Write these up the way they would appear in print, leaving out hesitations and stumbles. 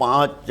5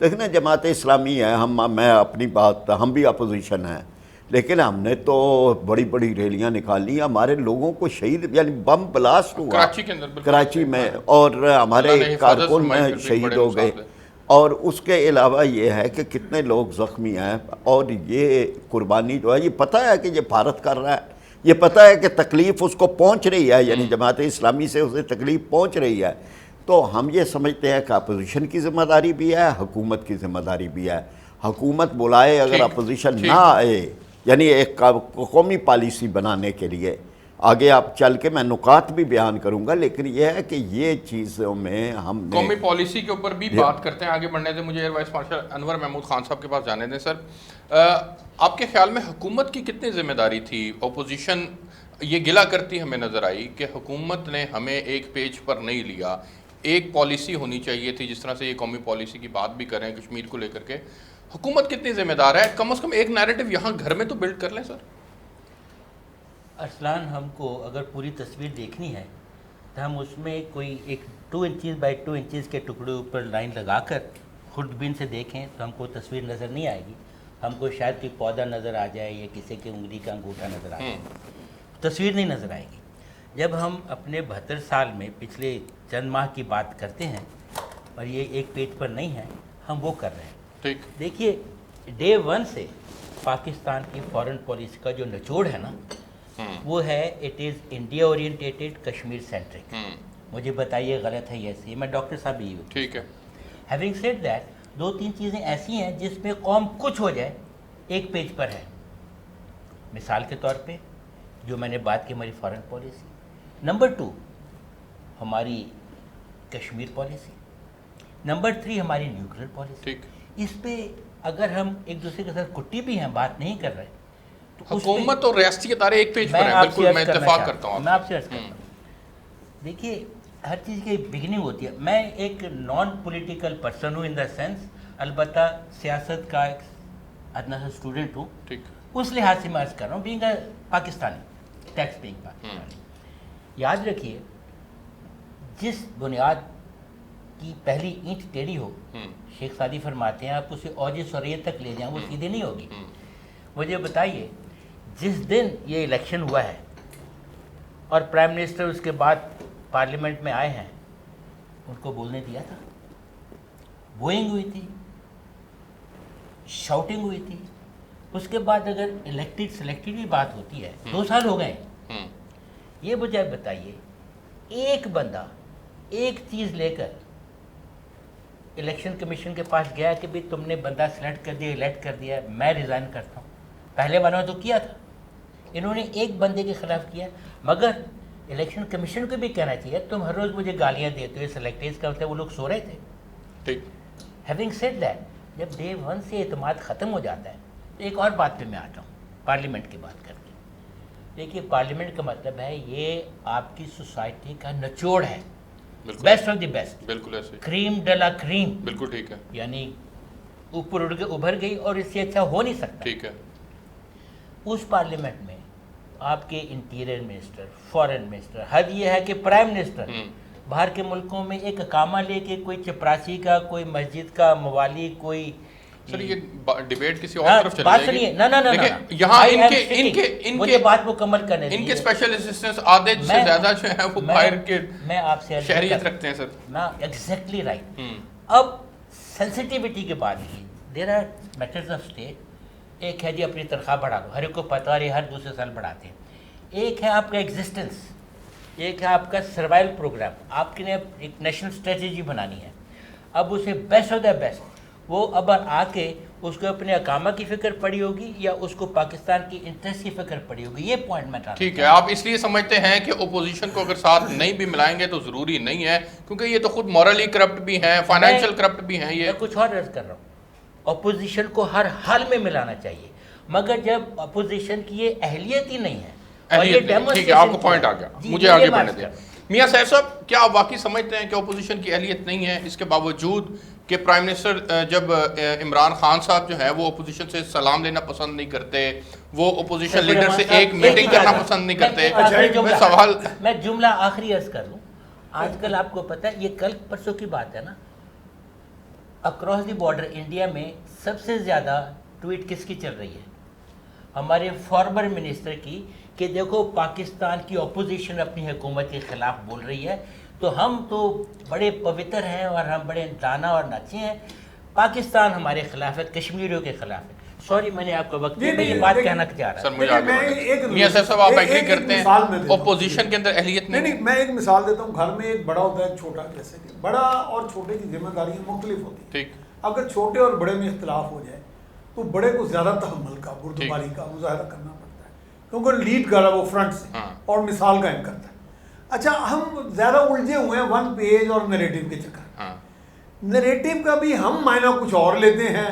دیکھیں نا جماعت اسلامی ہے، میں اپنی بات، ہم بھی اپوزیشن ہیں، لیکن ہم نے تو بڑی بڑی ریلیاں نکالی، ہمارے لوگوں کو شہید، یعنی بم بلاسٹ ہوا کراچی کے اندر، بالکل کراچی میں، اور ہمارے اللہ نے حفاظت کارکن فرمائی، پھر بھی شہید بڑے ہو گئے، نقصان دہ۔ اور اس کے علاوہ یہ ہے کہ کتنے لوگ زخمی ہیں، اور یہ قربانی جو ہے یہ پتہ ہے کہ یہ بھارت کر رہا ہے، یہ پتہ ہے کہ تکلیف اس کو پہنچ رہی ہے، یعنی جماعت اسلامی سے اسے تکلیف پہنچ رہی ہے، تو ہم یہ سمجھتے ہیں کہ اپوزیشن کی ذمہ داری بھی ہے، حکومت کی ذمہ داری بھی ہے۔ حکومت بلائے، اگر اپوزیشن نہ آئے، یعنی ایک قومی پالیسی بنانے کے لیے، آگے آپ چل کے میں نکات بھی بیان کروں گا، لیکن یہ ہے کہ یہ چیزوں میں ہم نے قومی پالیسی کے اوپر بھی بات کرتے ہیں، آگے بڑھنے دیں، مجھے ایئر وائس مارشل انور محمود خان صاحب کے پاس جانے دیں۔ سر، آپ کے خیال میں حکومت کی کتنی ذمہ داری تھی؟ اپوزیشن یہ گلہ کرتی ہمیں نظر آئی کہ حکومت نے ہمیں ایک پیج پر نہیں لیا، ایک پالیسی ہونی چاہیے تھی، جس طرح سے یہ قومی پالیسی کی بات بھی کریں کشمیر کو لے کر کے، حکومت کتنی ذمہ دار ہے؟ کم از کم ایک نیریٹو یہاں گھر میں تو بلڈ کر لیں سر۔ ارسلان، ہم کو اگر پوری تصویر دیکھنی ہے تو ہم اس میں کوئی ایک 2 انچز بائی 2 انچز کے ٹکڑے اوپر لائن لگا کر خوردبین سے دیکھیں تو ہم کو تصویر نظر نہیں آئے گی، ہم کو شاید کوئی پودا نظر آ جائے یا کسی کی انگلی کا انگوٹھا نظر آ جائے، تصویر نہیں نظر آئے گی۔ جب ہم اپنے 72 سال میں پچھلے چند ماہ کی بات کرتے ہیں اور یہ ایک پیج پر نہیں ہے، ہم وہ کر رہے ہیں۔ ٹھیک، دیکھیے، ڈے 1 سے پاکستان کی فارن پالیسی کا جو نچوڑ ہے نا، وہ ہے it is India oriented, Kashmir centric. مجھے بتائیے غلط ہے یہ صحیح؟ میں ڈاکٹر صاحب بھی ہوں۔ ٹھیک ہے، ہیونگ سیڈ دیٹ، 2-3 چیزیں ایسی ہیں جس میں قوم کچھ ہو جائے ایک پیج پر ہے۔ مثال کے طور پہ جو میں نے بات کی ہماری فارن پالیسی، نمبر 2 ہماری کشمیر پالیسی، نمبر 3 ہماری نیوکلیر پالیسی۔ ٹھیک، اس پہ اگر ہم ایک دوسرے کے ساتھ کٹی بھی ہیں، بات نہیں کر رہے، تو حکومت اور ریاستی ادارے ایک پیج پر ہیں، بالکل میں اتفاق کرتا ہوں۔ میں آپ سے عرض کرتا ہوں، دیکھیے ہر چیز کی بگننگ ہوتی ہے۔ میں ایک نان پولیٹیکل پرسن ہوں ان دا سینس، البتہ سیاست کا ایک ادنا سا اسٹوڈنٹ ہوں، ٹھیک، اس لحاظ سے میں عرض کر رہا ہوں، being a Pakistani, tax paying Pakistani. یاد رکھیے، جس بنیاد کی پہلی اینٹ ٹیڑھی ہو، شیخ سعدی فرماتے ہیں آپ اسے اوج سریت تک لے جائیں وہ سیدھی نہیں ہوگی۔ مجھے بتائیے، جس دن یہ الیکشن ہوا ہے اور پرائم منسٹر اس کے بعد پارلیمنٹ میں آئے ہیں، ان کو بولنے دیا تھا؟ بوئنگ ہوئی تھی، شاؤٹنگ ہوئی تھی۔ اس کے بعد اگر الیکٹڈ سلیکٹڈ بھی بات ہوتی ہے، 2 سال ہو گئے، یہ بجائے بتائیے ایک بندہ ایک چیز لے کر الیکشن کمیشن کے پاس گیا کہ بھی تم نے بندہ سلیکٹ کر دیا، الیکٹ کر دیا، میں ریزائن کرتا ہوں۔ پہلے والوں نے تو کیا تھا، انہوں نے ایک بندے کے خلاف کیا، مگر الیکشن کمیشن کو بھی کہنا چاہیے تم ہر روز مجھے گالیاں دیتے ہو، سلیکٹرز کا ہوتا ہے، وہ لوگ سو رہے تھے۔ ٹھیک، ہیونگ سیڈ دیٹ، جب ڈے 1 سے اعتماد ختم ہو جاتا ہے، تو ایک اور بات پہ میں آتا ہوں، پارلیمنٹ کی بات کر کے۔ دیکھیے، پارلیمنٹ کا مطلب ہے یہ آپ کی سوسائٹی کا نچوڑ ہے، بیسٹ آف دی بیسٹ، بالکل ایسے، کریم ڈلا کریم، بالکل ٹھیک ہے، یعنی اوپر اڑ کے ابھر گئی، اور اس سے اچھا ہو نہیں سکتا۔ ٹھیک ہے، اس پارلیمنٹ میں آپ کے انٹیریئر منسٹر، فارن منسٹر، حد یہ ہے کہ پرائم منسٹر باہر کے ملکوں میں ایک اقامہ لے کے کوئی چپراسی کا، کوئی مسجد کا موالی، کوئی سر یہ ڈیبیٹ کسی اور طرف چلی بات جائے سنیے، گی۔ نہ دیکھیں یہاں مجھے بات مکمل کرنے ان کے دیجیے۔ اسپیشل اسسٹنٹس آدھے سے زیادہ جو ہیں وہ باہر کے میں آپ سے شہریت رکھتے ہیں سر۔ Exactly right. اب سینسٹیوٹی کی بات کی، there are matters of state. ایک ہے جی اپنی تنخواہ بڑھا دو، ہر ایک کو پتہ ہے ہر دوسرے سال بڑھاتے ہیں۔ ایک ہے آپ کا ایگزسٹنس، ایک ہے آپ کا سروائیول پروگرام، آپ کے لیے ایک نیشنل اسٹریٹجی بنانی ہے۔ اب اسے بیسٹ آف دا بیسٹ، وہ اب آ کے اس کو اپنے اقامہ کی فکر پڑی ہوگی یا اس کو پاکستان کی انٹرسٹ کی فکر پڑی ہوگی، یہ پوائنٹ میں ڈالتا ہوں۔ ٹھیک ہے، آپ اس لیے سمجھتے ہیں کہ اپوزیشن کو اگر ساتھ نہیں بھی ملائیں گے تو ضروری نہیں ہے، کیونکہ یہ تو خود مورلی کرپٹ بھی ہیں، فائنینشیل کرپٹ بھی ہیں۔ یہ میں کچھ اور عرض کر رہا ہوں، اپوزیشن کو ہر حال میں ملانا چاہیے، مگر جب اپوزیشن کی یہ اہلیت ہی نہیں ہے، ٹھیک ہے، آپ کو پوائنٹ آ گیا، مجھے آگے بڑھنے دیں۔ میاں صاحب صاحب، کیا آپ واقعی سمجھتے ہیں کہ اپوزیشن کی اہلیت نہیں ہے، اس کے باوجود کہ پرائم منسٹر جب عمران خان صاحب جو ہیں وہ اپوزیشن سے سلام لینا پسند نہیں کرتے، وہ اپوزیشن لیڈر سے ایک میٹنگ کرنا پسند نہیں کرتے؟ سوال میں جملہ آخری عرض کر لوں، آج کل آپ کو پتہ ہے، یہ کل پرسوں کی بات ہے نا، اکراس دی بارڈر انڈیا میں سب سے زیادہ ٹویٹ کس کی چل رہی ہے؟ ہمارے فارمر منسٹر کی، کہ دیکھو پاکستان کی اپوزیشن اپنی حکومت کے خلاف بول رہی ہے، تو ہم تو بڑے پوتر ہیں اور ہم بڑے دانا اور ناچے ہیں، پاکستان ہمارے خلاف ہے، کشمیریوں کے خلاف ہے۔ سوری میں نے آپ کو وقت دیا، میں یہ بات کہنا چاہ رہا سر ہوں۔ مجھے آگے میاں صاحب آپ ایگری کرتے ہیں اپوزیشن کے اندر اہلیت نہیں، میں ایک مثال دیتا ہوں. گھر میں ایک بڑا ہوتا ہے ایک چھوٹا، جیسے کہ بڑا اور چھوٹے کی ذمہ داریاں مختلف ہوتی ہیں. ٹھیک. اگر چھوٹے اور بڑے میں اختلاف ہو جائے تو بڑے کو زیادہ تحمل کا، بردباری کا مظاہرہ کرنا پڑتا ہے، کیونکہ لیڈ کر رہا ہے وہ فرنٹ سے اور مثال قائم کرتا ہے. اچھا، ہم زیادہ الجھے ہوئے ہیں ون پیج اور نریٹو کے چکر. نریٹو کا بھی ہم معنی کچھ اور لیتے ہیں،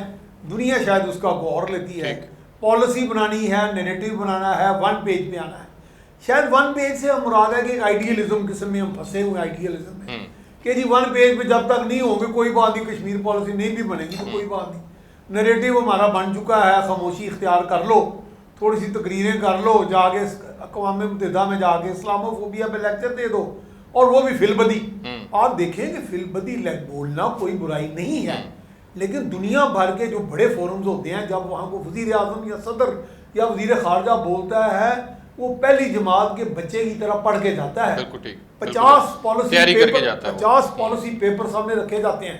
دنیا شاید اس کا کو اور لیتی ہے. پالیسی بنانی ہے، نیریٹو بنانا ہے، ون پیج پہ آنا ہے. شاید ون پیج سے ہم مراد ہے کہ ایک آئیڈیلزم قسم میں ہم پھنسے ہوئے آئیڈیلزم میں کہ جی ون پیج پہ جب تک نہیں ہوں گے کوئی بات نہیں، کشمیر پالیسی نہیں بھی بنے گی تو کوئی بات نہیں. نیریٹو ہمارا بن چکا ہے، خاموشی اختیار کر لو، تھوڑی سی تقریریں کر لو، جا کے اقوام متحدہ میں جا کے اسلاموفوبیا پہ لیکچر دے دو، اور وہ بھی فی البدی. آپ دیکھیں کہ فی البدی بولنا کوئی برائی نہیں ہے، لیکن دنیا بھر کے جو بڑے فورمز ہوتے ہیں جب وہاں کو وزیر اعظم یا صدر یا وزیر خارجہ بولتا ہے وہ پہلی جماعت کے بچے کی طرح پڑھ کے جاتا ہے. 50 پالیسی پیپر سامنے رکھے جاتے ہیں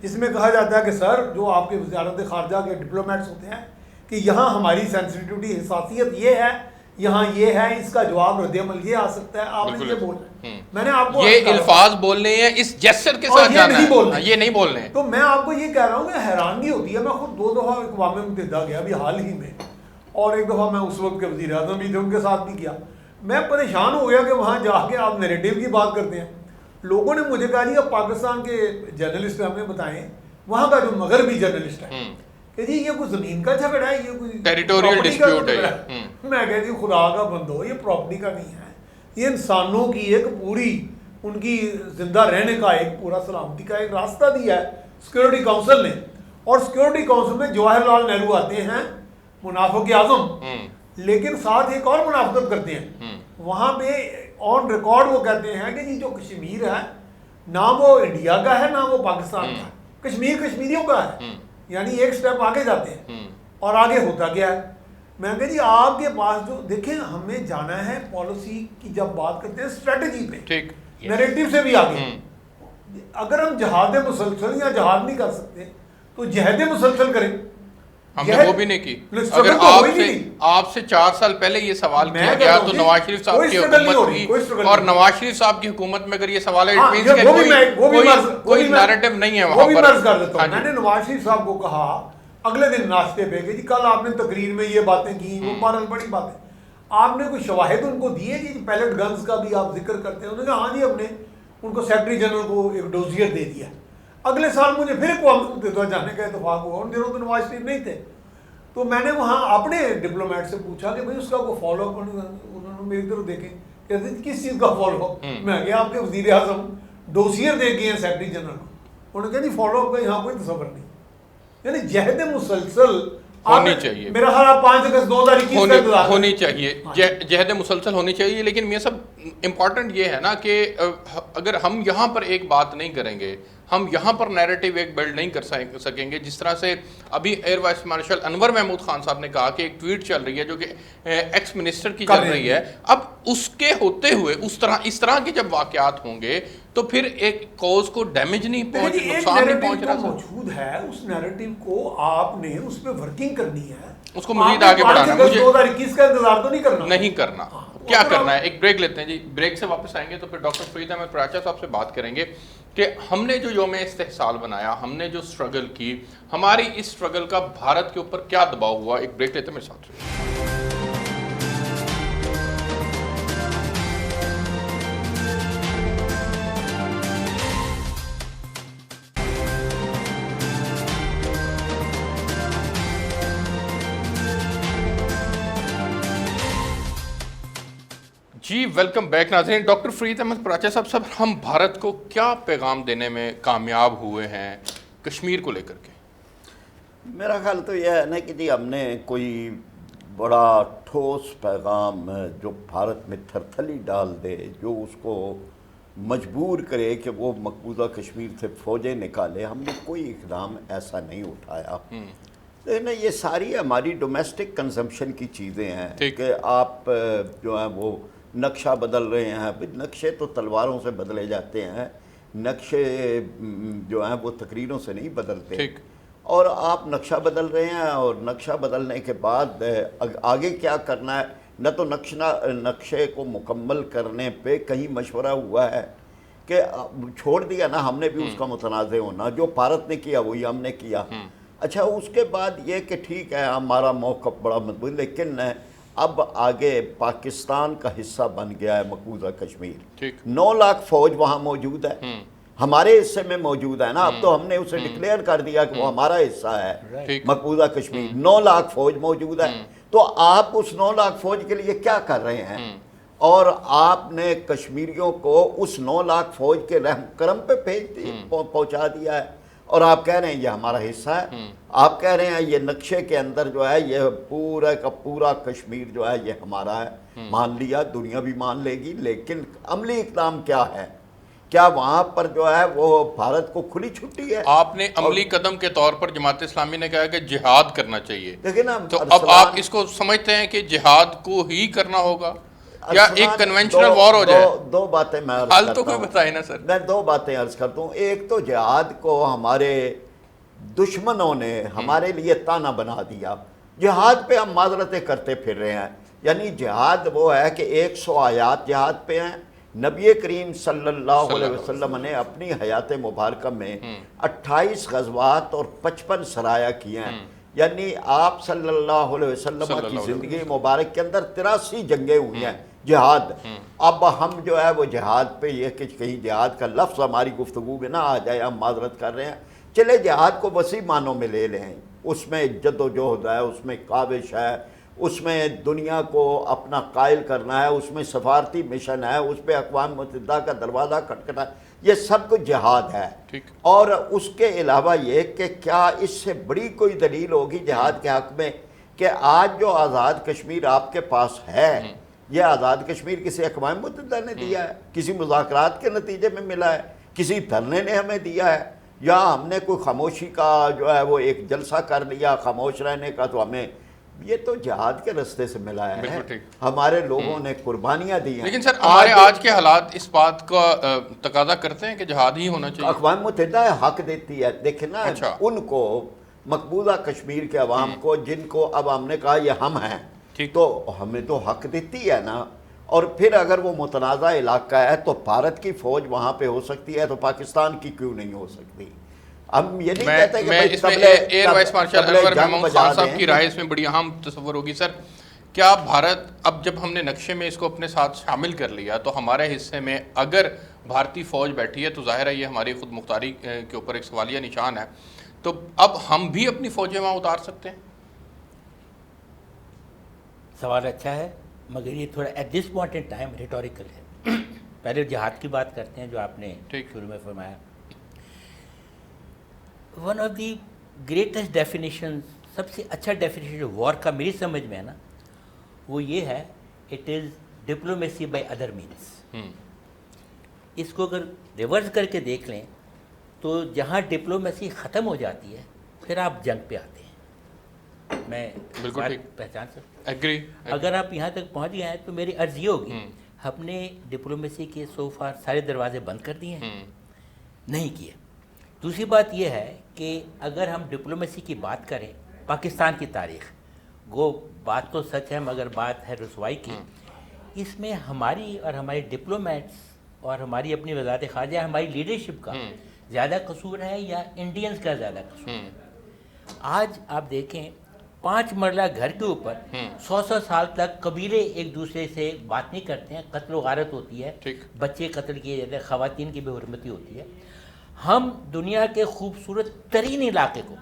جس میں کہا جاتا ہے کہ سر جو آپ کے وزارت خارجہ کے ڈپلومیٹس ہوتے ہیں کہ یہاں ہماری سینسٹیوٹی حساسیت یہ ہے، یہاں یہ ہے، اس کا جواب رد عمل یہ آ سکتا ہے، آپ نے یہ بولنا ہے. میں نے آپ کو یہ الفاظ بولنے ہیں اس جیسچر کے ساتھ جانا ہے، یہ نہیں بولنے ہیں. تو میں آپ کو یہ کہہ رہا ہوں کہ حیرانگی ہوتی ہے. میں خود 2 دفعہ اقوام متحدہ گیا ابھی حال ہی میں، اور ایک دفعہ میں اس وقت کے وزیر اعظم بھی تھے ان کے ساتھ بھی کیا. میں پریشان ہو گیا کہ وہاں جا کے آپ نیریٹو کی بات کرتے ہیں. لوگوں نے مجھے کہا جی اب پاکستان کے جرنلسٹ ہمیں بتائیں، وہاں کا جو مغربی جرنلسٹ ہے کہ جی یہ کوئی زمین کا جھگڑا ہے، یہ کوئی ٹیریٹوریل ڈسپیوٹ ہے. میں کہتی ہوں خدا کا بندو، یہ پراپرٹی کا نہیں ہے، یہ انسانوں کی ایک پوری ان کی زندہ رہنے کا ایک پورا سلامتی کا ایک راستہ دیا ہے سیکورٹی کونسل نے. اور سیکورٹی کونسل میں جواہر لال نہرو آتے ہیں منافق اعظم، لیکن ساتھ ایک اور منافقت کرتے ہیں. وہاں پہ آن ریکارڈ وہ کہتے ہیں کہ جی جو کشمیر ہے نہ وہ انڈیا کا ہے نہ وہ پاکستان کا ہے، کشمیر کشمیریوں کا ہے. یعنی ایک سٹیپ آگے جاتے ہیں اور آگے ہوتا گیا ہے. میں کہا جی آپ کے پاس جو دیکھیں ہمیں جانا ہے پالیسی کی جب بات کرتے ہیں اسٹریٹجی پہ، نیریٹو سے بھی آگے. اگر ہم جہاد مسلسل یا جہاد نہیں کر سکتے تو جہاد مسلسل کریں. ہم نے وہ بھی نہیں کی. اگر آپ سے 4 سال پہلے یہ سوال کیا گیا تو نواز شریف صاحب کی حکومت کی، اور نواز شریف صاحب کی حکومت میں اگر یہ سوال ہے کوئی نیریٹو نہیں ہے وہاں پر. میں نے نواز شریف صاحب کو کہا اگلے دن ناشتے پہ کہ جی کل آپ نے تقریر میں یہ باتیں کی، وہ بہرحال بڑی باتیں، آپ نے کوئی شواہد ان کو دیے جی پیلٹ گنز کا بھی آپ ذکر کرتے ہیں؟ انہوں نے کہا ہاں جی ہم نے ان کو سیکرٹری جنرل کو ایک ڈوزیئر دے دیا. اگلے سال مجھے پھر اقوام متحدہ جانے کا اتفاق ہوا، ان دنوں تو نواز شریف نہیں تھے. تو میں نے وہاں اپنے ڈپلومیٹ سے پوچھا کہ بھائی اس کا کوئی فالو اپ، انہوں نے میری طرف دیکھیں کہتے ہیں کس چیز کا فالو اپ. میں گیا آپ کے وزیر اعظم ڈوزیئر دے گئے ہیں سیکرٹری جنرل کو، انہوں نے کہا جی فالو اپ کا یہاں کوئی تصور نہیں. یعنی جہد مسلسل ہونی چاہیے، میرا خیال 5 اگست 2021 کا انتظار ہونی چاہیے، جہد مسلسل ہونی چاہیے. لیکن میاں صاحب امپورٹنٹ یہ ہے نا کہ اگر ہم یہاں پر ایک بات نہیں کریں گے، ہم یہاں پر نیریٹو ایک بلڈ نہیں کر سکیں گے. جس طرح سے ابھی ایئر وائس مارشل انور محمود خان صاحب نے کہا کہ ایک ٹویٹ چل رہی ہے جو کہ ایکس منسٹر کی چل رہی ہے، اب اس کے ہوتے ہوئے اس طرح کے جب واقعات ہوں گے تو پھر ایک کوز کو ڈیمیج نہیں نقصان نہیں پہنچ رہا. موجود ہے اس نیریٹو کو، آپ نے اس پہ ورکنگ کرنی ہے، اس کو مزید آگے بڑھانا. مجھے 2021 کا انتظار تو نہیں کرنا. کیا کرنا ہے. ایک بریک لیتے ہیں جی، بریک سے واپس آئیں گے تو پھر ڈاکٹر فرید احمد پراچا صاحب سے بات کریں گے کہ ہم نے جو یوم استحصال بنایا، ہم نے جو سٹرگل کی، ہماری اس سٹرگل کا بھارت کے اوپر کیا دباؤ ہوا. ایک بریک لیتے ہیں، میرے ساتھ رہیے. جی ویلکم بیک ناظرین. ڈاکٹر فرید احمد پراچا صاحب، ہم بھارت کو کیا پیغام دینے میں کامیاب ہوئے ہیں کشمیر کو لے کر کے؟ میرا خیال تو یہ ہے نا کہ جی ہم نے کوئی بڑا ٹھوس پیغام جو بھارت میں تھرتھلی ڈال دے، جو اس کو مجبور کرے کہ وہ مقبوضہ کشمیر سے فوجیں نکالے، ہم نے کوئی اقدام ایسا نہیں اٹھایا. لیکن یہ ساری ہماری ڈومیسٹک کنزمپشن کی چیزیں ہیں کہ آپ جو ہیں وہ نقشہ بدل رہے ہیں. نقشے تو تلواروں سے بدلے جاتے ہیں، نقشے جو ہیں وہ تقریروں سے نہیں بدلتے. اور آپ نقشہ بدل رہے ہیں، اور نقشہ بدلنے کے بعد آگے کیا کرنا ہے، نہ تو نقشے کو مکمل کرنے پہ کہیں مشورہ ہوا ہے کہ چھوڑ دیا نا ہم نے بھی اس کا متنازع ہونا، جو بھارت نے کیا وہی ہم نے کیا. اچھا اس کے بعد یہ کہ ٹھیک ہے ہمارا موقف بڑا مضبوط، لیکن اب آگے پاکستان کا حصہ بن گیا ہے مقبوضہ کشمیر. 9 لاکھ فوج وہاں موجود ہے، ہمارے حصے میں موجود ہے نا. اب تو ہم نے اسے ڈکلیئر کر دیا کہ وہ ہمارا حصہ ہے مقبوضہ کشمیر. 9 لاکھ فوج موجود ہے. تو آپ اس 9 لاکھ فوج کے لیے کیا کر رہے ہیں؟ اور آپ نے کشمیریوں کو اس 9 لاکھ فوج کے رحم کرم پہ پہنچا دیا ہے، اور آپ کہہ رہے ہیں یہ ہمارا حصہ ہے. آپ کہہ رہے ہیں یہ نقشے کے اندر جو ہے یہ پورا کا پورا کشمیر جو ہے یہ ہمارا ہے. مان لیا، دنیا بھی مان لے گی، لیکن عملی اقدام کیا ہے؟ کیا وہاں پر جو ہے وہ بھارت کو کھلی چھٹی ہے؟ آپ نے عملی قدم کے طور پر جماعت اسلامی نے کہا کہ جہاد کرنا چاہیے، لیکن تو اب آپ اس کو سمجھتے ہیں کہ جہاد کو ہی کرنا ہوگا یا ایک کنونشنل وار ہو جائے؟ دو باتیں میں عرض حل کرتا تو کوئی ہوں. بتائے نا سر. میں 2 باتیں عرض کرتا ہوں. ایک تو جہاد کو ہمارے دشمنوں نے ہمارے لیے تانا بنا دیا. جہاد پہ ہم معذرتیں کرتے پھر رہے ہیں. یعنی جہاد وہ ہے کہ 100 آیات جہاد پہ ہیں. نبی کریم صلی اللہ علیہ وسلم نے اپنی حیات مبارکہ میں 28 غزوات اور 55 سرایا کیے ہیں. یعنی آپ صلی اللہ علیہ وسلم کی زندگی مبارک کے اندر 83 جنگیں ہوئی ہیں جہاد. اب ہم جو ہے وہ جہاد پہ یہ کہ کہیں جہاد کا لفظ ہماری گفتگو میں نہ آ جائے، ہم معذرت کر رہے ہیں. چلے جہاد کو وسیع معنوں میں لے لیں، اس میں جد و جہد ہے، اس میں کاوش ہے، اس میں دنیا کو اپنا قائل کرنا ہے، اس میں سفارتی مشن ہے، اس پہ اقوام متحدہ کا دروازہ کھٹکھٹا، یہ سب کچھ جہاد ہے. اور اس کے علاوہ یہ کہ کیا اس سے بڑی کوئی دلیل ہوگی جہاد کے حق میں کہ آج جو آزاد کشمیر آپ کے پاس ہے، یہ آزاد کشمیر کسی اقوام متحدہ نے دیا ہے، کسی مذاکرات کے نتیجے میں ملا ہے، کسی دھرنے نے ہمیں دیا ہے، یا ہم نے کوئی خاموشی کا جو ہے وہ ایک جلسہ کر لیا خاموش رہنے کا تو ہمیں، یہ تو جہاد کے رستے سے ملا ہے. ہمارے لوگوں نے قربانیاں دی ہیں. لیکن سر ہمارے آج کے حالات اس بات کا تقاضا کرتے ہیں کہ جہاد ہی ہونا چاہیے. اقوام متحدہ حق دیتی ہے. دیکھیں نا ان کو مقبوضہ کشمیر کے عوام کو، جن کو اب ہم نے کہا یہ ہم ہیں، تو ہمیں تو حق دیتی ہے نا. اور پھر اگر وہ متنازع علاقہ ہے تو بھارت کی فوج وہاں پہ ہو سکتی ہے تو پاکستان کی کیوں نہیں ہو سکتی؟ ہم یہ نہیں کہتے کہ اس میں ایئر وائس مارشل انور محمود خان صاحب کی رائے اس میں بڑی اہم تصور ہوگی. سر کیا بھارت اب جب ہم نے نقشے میں اس کو اپنے ساتھ شامل کر لیا تو ہمارے حصے میں اگر بھارتی فوج بیٹھی ہے تو ظاہر ہے یہ ہماری خود مختاری کے اوپر ایک سوالیہ نشان ہے، تو اب ہم بھی اپنی فوجیں وہاں اتار سکتے ہیں؟ سوال اچھا ہے، مگر یہ تھوڑا at this point in time rhetorical ہے. پہلے جہاد کی بات کرتے ہیں جو آپ نے شروع میں فرمایا. One of the greatest definition, سب سے اچھا ڈیفینیشن جو وار کا میری سمجھ میں ہے نا، وہ یہ ہے it is diplomacy by other means. اس کو اگر ریورس کر کے دیکھ لیں تو جہاں ڈپلومیسی ختم ہو جاتی ہے پھر آپ جنگ پہ آتے ہیں. میں بالکل پہچان سکتا ہوں. اگر آپ یہاں تک پہنچ گئے ہیں تو میری عرض یہ ہوگی ہم نے ڈپلومیسی کے سو فار سارے دروازے بند کر دیے ہیں؟ نہیں کیے. دوسری بات یہ ہے کہ اگر ہم ڈپلومیسی کی بات کریں، پاکستان کی تاریخ، وہ بات تو سچ ہے مگر بات ہے رسوائی کی. اس میں ہماری اور ہمارے ڈپلومیٹس اور ہماری اپنی وزارت خارجہ، ہماری لیڈرشپ کا زیادہ قصور ہے یا انڈینز کا زیادہ قصور ہے؟ آج آپ دیکھیں 5 مرلہ گھر کے اوپر 100 سال تک قبیلے ایک دوسرے سے بات نہیں کرتے ہیں، قتل و غارت ہوتی ہے، بچے قتل کیے جاتے ہیں، خواتین کی بے حرمتی ہوتی ہے. ہم دنیا کے خوبصورت ترین علاقے کو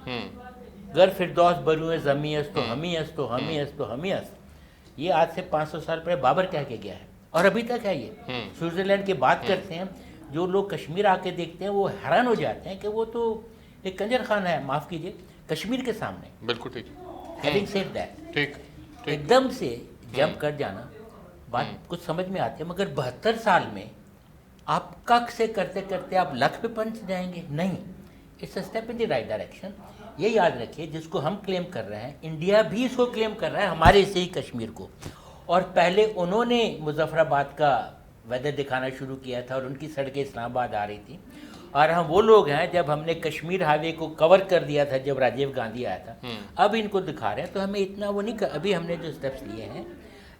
گر فردوس بروئے زمیں است تو ہمیں است تو ہمیں است تو ہمیں است، یہ آج سے 500 سال پہلے بابر کہہ کے گیا ہے اور ابھی تک ہے. یہ سوئٹزرلینڈ کی بات کرتے ہیں، جو لوگ کشمیر آ کے دیکھتے ہیں وہ حیران ہو جاتے ہیں کہ وہ تو ایک کنجر خانہ ہے، معاف کیجیے، کشمیر کے سامنے. بالکل ٹھیک. ہیونگ سیڈ دیٹ، ایک دم سے جمپ کر جانا بات کچھ سمجھ میں آتی ہے، مگر 72 سال میں آپ کک سے کرتے کرتے آپ لکھ پہ پہنچ جائیں گے؟ نہیں، it's a step in the right direction. یہ یاد رکھیے جس کو ہم کلیم کر رہے ہیں، انڈیا بھی اس کو کلیم کر رہا ہے، ہمارے سے ہی کشمیر کو. اور پہلے انہوں نے مظفر آباد کا ویدر دکھانا شروع کیا تھا اور ان کی سڑکیں اسلام آباد آ رہی تھیں. اور ہم وہ لوگ ہیں جب ہم نے کشمیر ہائی وے کو کور کر دیا تھا جب راجیو گاندھی آیا تھا، اب ان کو دکھا رہے ہیں. تو ہمیں اتنا وہ نہیں ابھی ہم نے جو اسٹیپس لیے ہیں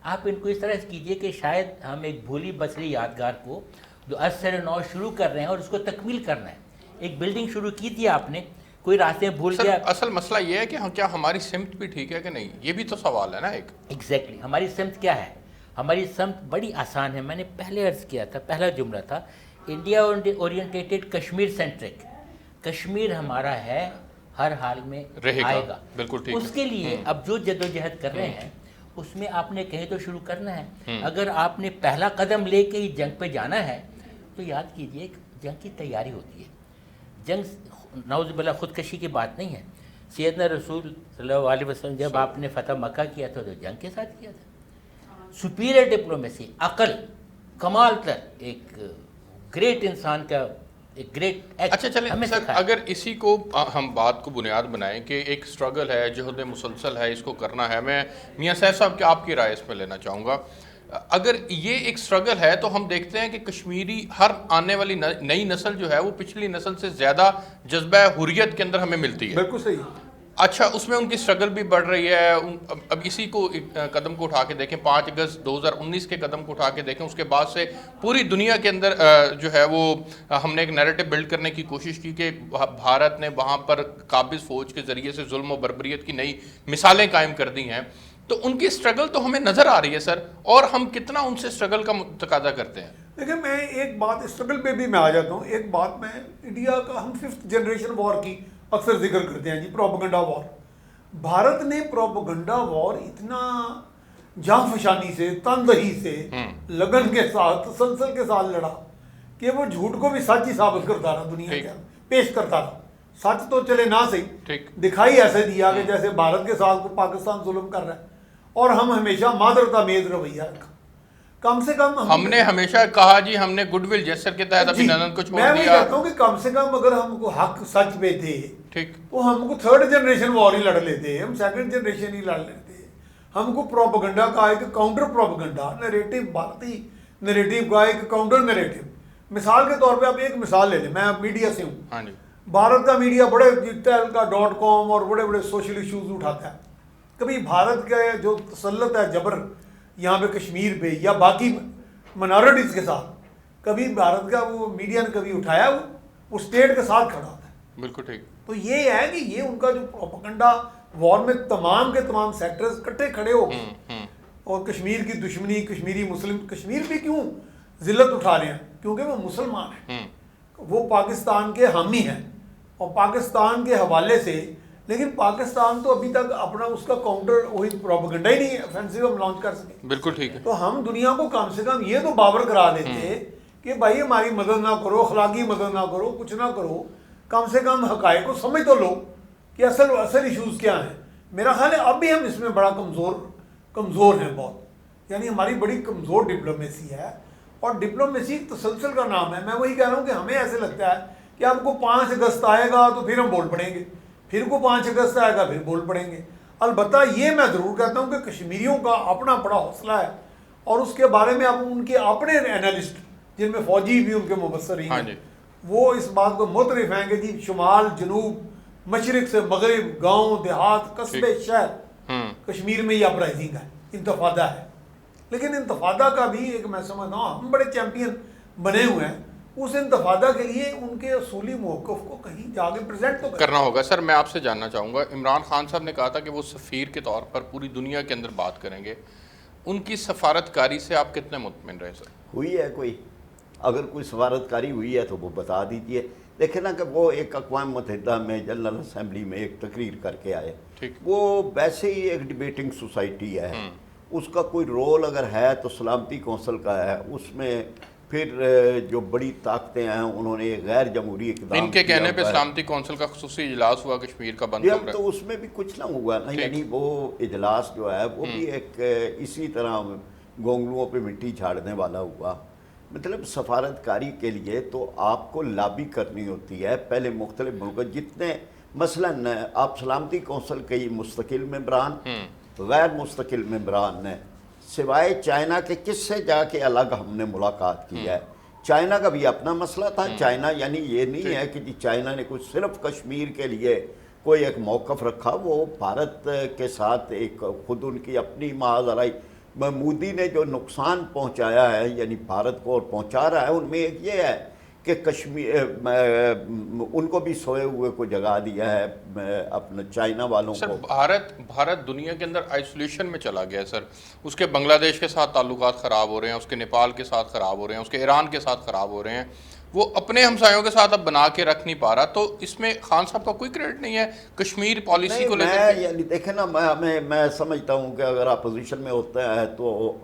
آپ ان کو اس طرح کیجئے کہ شاید ہم ایک بھولی بسری یادگار کو جو از سر نو شروع کر رہے ہیں اور اس کو تکمیل کرنا ہے. ایک بلڈنگ شروع کی تھی آپ نے، کوئی راستے بھول گیا. اصل مسئلہ یہ ہے کہ کیا ہماری سمت بھی ٹھیک ہے کہ نہیں، یہ بھی تو سوال ہے نا ایک. ایگزیکٹلی ہماری سمت کیا ہے؟ ہماری سمت بڑی آسان ہے. میں نے پہلے عرض کیا تھا، پہلا جملہ تھا India oriented Kashmir centric. Kashmir ہمارا ہے، ہر حال میں آئے گا. بالکل ٹھیک. اس کے لیے اب جو جدوجہد کر رہے ہیں اس میں آپ نے کہیں تو شروع کرنا ہے. اگر آپ نے پہلا قدم لے کے ہی جنگ پہ جانا ہے تو یاد کیجئے جنگ کی تیاری ہوتی ہے. جنگ نعوذ باللہ خودکشی کی بات نہیں ہے. سیدنا رسول صلی اللہ علیہ وسلم جب آپ نے فتح مکہ کیا تھا تو جنگ کے ساتھ کیا تھا. سپیریئر ڈپلومیسی، عقل کمال تر، ایک گریٹ انسان کا ایک گریٹ ایکٹ. اچھا چلیں سر، اگر اسی کو ہم بات کو بنیاد بنائیں کہ ایک سٹرگل ہے، جہد مسلسل ہے، اس کو کرنا ہے. میں میاں سیف صاحب کہ آپ کی رائے اس میں لینا چاہوں گا. اگر یہ ایک سٹرگل ہے تو ہم دیکھتے ہیں کہ کشمیری ہر آنے والی نئی نسل جو ہے وہ پچھلی نسل سے زیادہ جذبہ حریت کے اندر ہمیں ملتی ہے. بالکل صحیح. اچھا، اس میں ان کی سٹرگل بھی بڑھ رہی ہے. اب اسی کو قدم کو اٹھا کے دیکھیں، 5 اگست 2019 کے قدم کو اٹھا کے دیکھیں. اس کے بعد سے پوری دنیا کے اندر جو ہے وہ ہم نے ایک نیریٹو بلڈ کرنے کی کوشش کی کہ بھارت نے وہاں پر قابض فوج کے ذریعے سے ظلم و بربریت کی نئی مثالیں قائم کر دی ہیں. تو ان کی سٹرگل تو ہمیں نظر آ رہی ہے سر، اور ہم کتنا ان سے سٹرگل کا تقاضا کرتے ہیں. دیکھیں میں ایک بات سٹرگل پہ بھی میں آ جاتا ہوں. ایک بات میں انڈیا کا ہم 5th جنریشن وار کی اکثر ذکر کرتے ہیں جی، پروپیگنڈا وار. بھارت نے پروپیگنڈا وار اتنا جاں فشانی سے، تندہی سے، لگن کے ساتھ، تسلسل کے ساتھ لڑا کہ وہ جھوٹ کو بھی سچ ہی ثابت کرتا رہا، دنیا کے پیش کرتا رہا. سچ تو چلے نہ صحیح، دکھائی ایسے دیا کہ جیسے بھارت کے ساتھ پاکستان ظلم کر رہا ہے، اور ہم ہمیشہ معذرت آمیز رویہ رکھا. کم سے کم ہم نے ہمیشہ کہا جی ہم نے گڈ ول جیسر کے تحت ابھی ننند کو چھوڑ دیا. میں بھی کہتا ہوں کہ کم سے کم اگر ہم کو حق سچ پہ تھے تو ہم کو 3rd جنریشن وار ہی لڑ لیتے، ہم 2nd جنریشن ہی لڑ لیتے. ہم کو پروپیگنڈا کا ایک کاؤنٹر پروپیگنڈا نیریٹو، بھارتی نیریٹو کا ایک کاؤنٹر نیریٹو. مثال کے طور پہ آپ ایک مثال لے لیں، میں میڈیا سے ہوں. بھارت کا میڈیا بڑے ٹیل کا .com اور بڑے بڑے سوشل ایشوز اٹھاتا ہے. کبھی بھارت کا جو تسلط ہے جبر یہاں پہ کشمیر پہ یا باقی منارٹیز کے ساتھ، کبھی بھارت کا وہ میڈیا نے کبھی اٹھایا، وہ اسٹیٹ کے ساتھ کھڑا ہوتا ہے. بالکل ٹھیک. تو یہ ہے کہ یہ ان کا جو پروپیگنڈا وار میں تمام کے تمام سیکٹرز کٹھے کھڑے ہو گئے اور کشمیر کی دشمنی، کشمیری مسلم، کشمیر بھی کیوں ذلت اٹھا رہے ہیں؟ کیونکہ وہ مسلمان ہیں، وہ پاکستان کے حامی ہیں اور پاکستان کے حوالے سے. لیکن پاکستان تو ابھی تک اپنا اس کا کاؤنٹر وہی پروپیگنڈا ہی نہیں آفینسو ہم لانچ کر سکے. بالکل ٹھیک ہے. تو ہم دنیا کو کم سے کم یہ تو باور کرا دیتے کہ بھائی ہماری مدد نہ کرو، اخلاقی مدد نہ کرو، کچھ نہ کرو، کم سے کم حقائق کو سمجھ تو لو کہ اصل ایشوز کیا ہیں. میرا خیال ہے اب بھی ہم اس میں بڑا کمزور ہیں بہت. یعنی ہماری بڑی کمزور ڈپلومیسی ہے، اور ڈپلومیسی تسلسل کا نام ہے. میں وہی کہہ رہا ہوں کہ ہمیں ایسے لگتا ہے کہ آپ کو 5 اگست آئے گا تو پھر ہم بول پڑیں گے، پھر کو 5 اگست آئے گا پھر بول پڑیں گے. البتہ یہ میں ضرور کہتا ہوں کہ کشمیریوں کا اپنا بڑا حوصلہ ہے، اور اس کے بارے میں اب ان کے اپنے اینالسٹ جن میں فوجی بھی ان کے مبصرین ہیں، وہ اس بات کو مترف ہیں کہ جی شمال، جنوب، مشرق سے مغرب، گاؤں دیہات، قصبے، شہر، کشمیر میں یہ اپرائزنگ ہے، انتفادہ ہے. لیکن انتفادہ کا بھی ایک میں سمجھتا ہوں ہم بڑے چیمپئن بنے ہوئے ہیں. اس انتفادہ کے لیے ان کے اصولی موقف کو کہیں جا کے پریزنٹ تو کرنا ہوگا. سر میں آپ سے جاننا چاہوں گا، عمران خان صاحب نے کہا تھا کہ وہ سفیر کے طور پر پوری دنیا کے اندر بات کریں گے. ان کی سفارتکاری سے آپ کتنے مطمئن رہے سر؟ ہوئی ہے کوئی؟ اگر کوئی سفارتکاری ہوئی ہے تو وہ بتا دیجئے. دیکھیں نا کہ وہ ایک اقوام متحدہ میں جنرل اسمبلی میں ایک تقریر کر کے آئے. وہ ویسے ہی ایک ڈیبیٹنگ سوسائٹی ہے، اس کا کوئی رول اگر ہے تو سلامتی کونسل کا ہے. اس میں پھر جو بڑی طاقتیں ہیں انہوں نے غیر جمہوری اقدام، ان کے کہنے پہ سلامتی کونسل کا خصوصی اجلاس ہوا کشمیر کا بند کمرہ، تو اس میں بھی کچھ نہ ہوا نا. یعنی وہ اجلاس جو ہے وہ بھی ایک اسی طرح گونگلوؤں پہ مٹی جھاڑنے والا ہوا. مطلب سفارتکاری کے لیے تو آپ کو لابی کرنی ہوتی ہے پہلے مختلف ملکوں جتنے، مثلاً آپ سلامتی کونسل کے مستقل ممبران، غیر مستقل ممبران نے، سوائے چائنا کے کس سے جا کے الگ ہم نے ملاقات کی ہے؟ چائنا کا بھی اپنا مسئلہ تھا. چائنا یعنی یہ نہیں ہے کہ جی چائنا نے کچھ صرف کشمیر کے لیے کوئی ایک موقف رکھا، وہ بھارت کے ساتھ ایک خود ان کی اپنی معاذرائی. مودی نے جو نقصان پہنچایا ہے یعنی بھارت کو اور پہنچا رہا ہے، ان میں ایک یہ ہے کہ کشمیر ان کو بھی سوئے ہوئے کو جگا دیا ہے اپنے چائنا والوں سر کو. بھارت دنیا کے اندر آئسولیشن میں چلا گیا ہے سر. اس کے بنگلہ دیش کے ساتھ تعلقات خراب ہو رہے ہیں، اس کے نیپال کے ساتھ خراب ہو رہے ہیں، اس کے ایران کے ساتھ خراب ہو رہے ہیں. وہ اپنے ہمسایوں کے ساتھ اب بنا کے رکھ نہیں پا رہا. تو اس میں خان صاحب کا کوئی کریڈٹ نہیں ہے کشمیر پالیسی کو لے کر؟ یعنی دیکھیں نا، میں سمجھتا ہوں کہ اگر اپوزیشن میں ہوتا ہے تو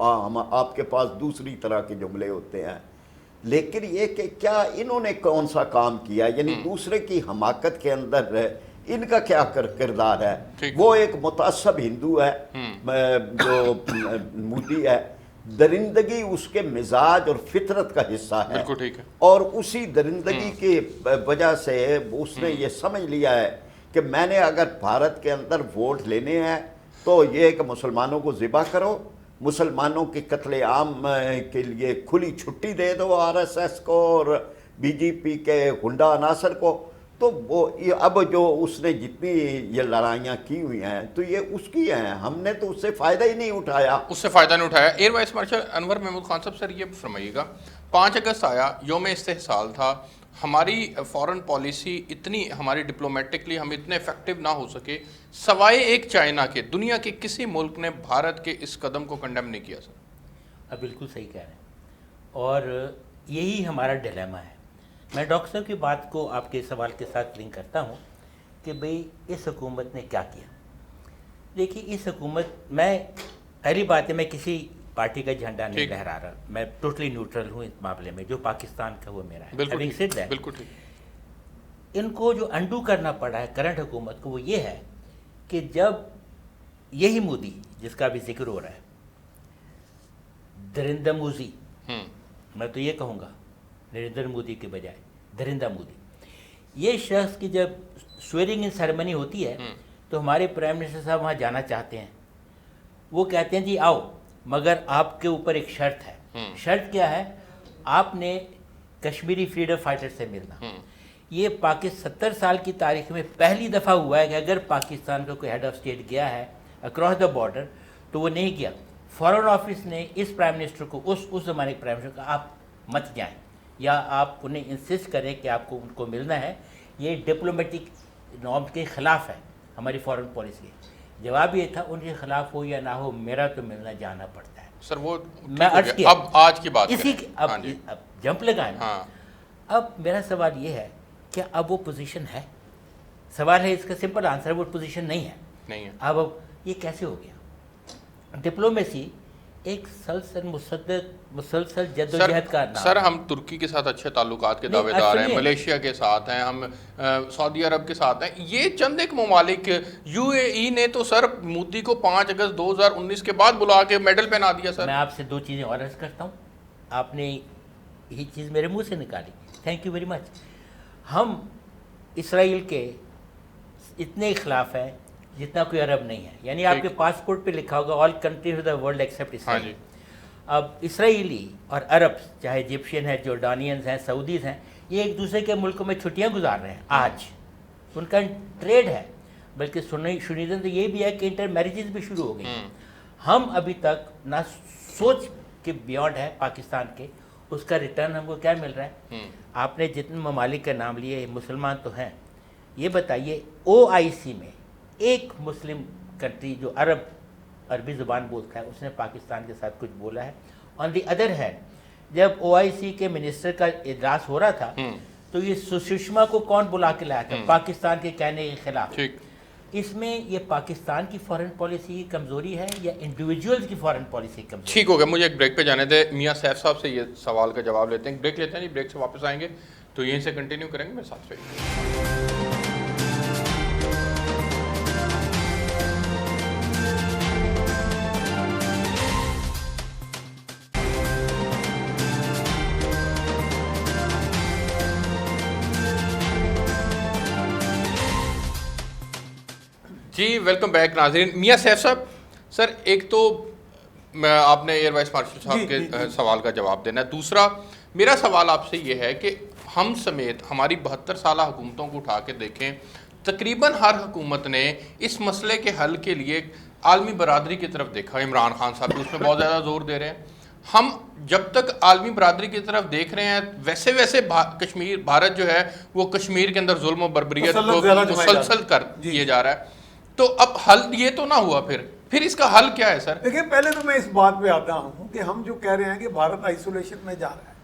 آپ کے پاس دوسری طرح کے جملے ہوتے ہیں. لیکن یہ کہ کیا انہوں نے کون سا کام کیا، یعنی دوسرے کی حماقت کے اندر ان کا کیا کردار ہے؟ وہ ایک متعصب ہندو ہے جو مودی ہے، درندگی اس کے مزاج اور فطرت کا حصہ ہے، اور اسی درندگی کی وجہ سے اس نے یہ سمجھ لیا ہے کہ میں نے اگر بھارت کے اندر ووٹ لینے ہیں تو یہ کہ مسلمانوں کو ذبح کرو، مسلمانوں کے قتل عام کے لیے کھلی چھٹی دے دو آر ایس ایس کو اور بی جے پی کے غنڈہ عناصر کو. تو وہ اب جو اس نے جتنی یہ لڑائیاں کی ہوئی ہیں تو یہ اس کی ہیں، ہم نے تو اس سے فائدہ ہی نہیں اٹھایا. ایئر وائس مارشل انور محمود خان صاحب، سر یہ فرمائیے گا، 5 اگست آیا، یوم استحصال تھا، ہماری فارن پالیسی اتنی، ہماری ڈپلومیٹکلی ہم اتنے افیکٹو نہ ہو سکے سوائے ایک چائنا کے. دنیا کے کسی ملک نے بھارت کے اس قدم کو کنڈیم نہیں کیا سر. اب بالکل صحیح کہہ رہے ہیں، اور یہی ہمارا ڈیلیما ہے. میں ڈاکٹر صاحب کی بات کو آپ کے سوال کے ساتھ لنک کرتا ہوں کہ بھئی اس حکومت نے کیا کیا. دیکھیے اس حکومت، میں پہلی بات ہے میں کسی پارٹی کا جھنڈا نہیں لہرا رہا، میں ٹوٹلی نیوٹرل ہوں اس معاملے میں. جو پاکستان کا وہ میرا ہے. بالکل ٹھیک. ان کو جو انڈو کرنا پڑا ہے کرنٹ حکومت کو وہ یہ ہے کہ جب یہی مودی جس کا بھی ذکر ہو رہا ہے، درندہ موزی، میں تو یہ کہوں گا نریندر مودی کے بجائے درندہ مودی، یہ شخص کی جب سویرنگ ان سیریمنی ہوتی ہے تو ہمارے پرائم منسٹر صاحب وہاں جانا چاہتے ہیں. وہ کہتے ہیں جی آؤ، مگر آپ کے اوپر ایک شرط ہے. شرط کیا ہے؟ آپ نے کشمیری فریڈم فائٹر سے ملنا. یہ 70 سال کی تاریخ میں پہلی دفعہ ہوا ہے کہ اگر پاکستان کا کوئی ہیڈ آف اسٹیٹ گیا ہے اکراس دا بارڈر تو وہ نہیں گیا. فارن آفس نے اس پرائم منسٹر کو، اس زمانے کے پرائم منسٹر کو، آپ مت جائیں یا آپ انہیں انسسٹ کریں کہ آپ کو ان کو ملنا ہے. یہ ڈپلومیٹک نارم کے خلاف ہے ہماری فارن پالیسی. جواب یہ تھا ان کے خلاف ہو یا نہ ہو، میرا تو ملنا جانا پڑتا ہے. سر وہ میں عرض کیا اب آج کی بات اسی اب جمپ لگائیں. اب میرا سوال یہ ہے کہ اب وہ پوزیشن ہے. سوال ہے اس کا سمپل آنسر، وہ پوزیشن نہیں ہے. اب یہ کیسے ہو گیا؟ ڈپلومیسی ایک مسلسل جدوجہد کا نام. سر ہم ترکی کے ساتھ اچھے تعلقات کے دعوے دار ہیں، ملیشیا کے ساتھ ہیں، ہم سعودی عرب کے ساتھ ہیں. یہ چند ایک ممالک، یو اے ای نے تو سر مودی کو 5 اگست 2019 کے بعد بلا کے میڈل پہنا دیا. سر میں آپ سے 2 چیزیں اور عرض کرتا ہوں، آپ نے یہی چیز میرے منہ سے نکالی. Thank you very much. ہم اسرائیل کے اتنے خلاف ہیں جتنا کوئی عرب نہیں ہے. یعنی آپ کے پاسپورٹ پہ لکھا ہوگا all countries of the world except Israel. اب اسرائیلی اور عرب، چاہے ایجپشین ہیں، جورڈانینز ہیں، سعودیز ہیں، یہ ایک دوسرے کے ملکوں میں چھٹیاں گزار رہے ہیں. آج ان کا ٹریڈ ہے، بلکہ شنیدن تو یہ بھی ہے کہ انٹر میریجز بھی شروع ہو گئی. ہم ابھی تک نہ سوچ کے بیانڈ ہے پاکستان کے، اس کا ریٹرن ہم کو کیا مل رہا ہے. آپ نے جتنے ممالک کا نام لیے، مسلمان تو ہیں، یہ بتائیے OIC میں ایک مسلم کنٹری جو عربی زبان بولتا ہے اس نے پاکستان کے ساتھ کچھ بولا ہے؟ آن دی ادر ہینڈ جب OIC کے منسٹر کا اجلاس ہو رہا تھا تو یہ سشما کو کون بلا کے لایا تھا؟ پاکستان کے کہنے کے خلاف. اس میں یہ پاکستان کی فارن پالیسی کی کمزوری ہے یا انڈیویجولز کی فارن پالیسی کی کمزوری؟ ٹھیک ہو گیا، مجھے ایک بریک پہ جانے دیں. میاں سیف صاحب سے یہ سوال کا جواب لیتے ہیں. بریک لیتے ہیں جی، بریک سے واپس آئیں گے تو یہیں سے کنٹینیو کریں گے. میرے ساتھ رہیے. جی ویلکم بیک ناظرین. میاں سیف صاحب, سر ایک تو آپ نے ایئر وائس مارشل صاحب کے سوال کا جواب دینا ہے. دوسرا میرا سوال آپ سے یہ ہے کہ ہم سمیت ہماری 72 سالہ حکومتوں کو اٹھا کے دیکھیں, تقریباً ہر حکومت نے اس مسئلے کے حل کے لیے عالمی برادری کی طرف دیکھا. عمران خان صاحب بھی اس میں بہت زیادہ زور دے رہے ہیں. ہم جب تک عالمی برادری کی طرف دیکھ رہے ہیں ویسے ویسے کشمیر, بھارت جو ہے وہ کشمیر کے اندر ظلم و بربریت کو مسلسل کر کیے جا رہا ہے. تو اب حل یہ تو نہ ہوا, پھر اس کا حل کیا ہے سر؟ دیکھیں پہلے تو میں اس بات پہ آتا ہوں کہ ہم جو کہہ رہے ہیں کہ بھارت آئسولیشن میں جا رہا ہے,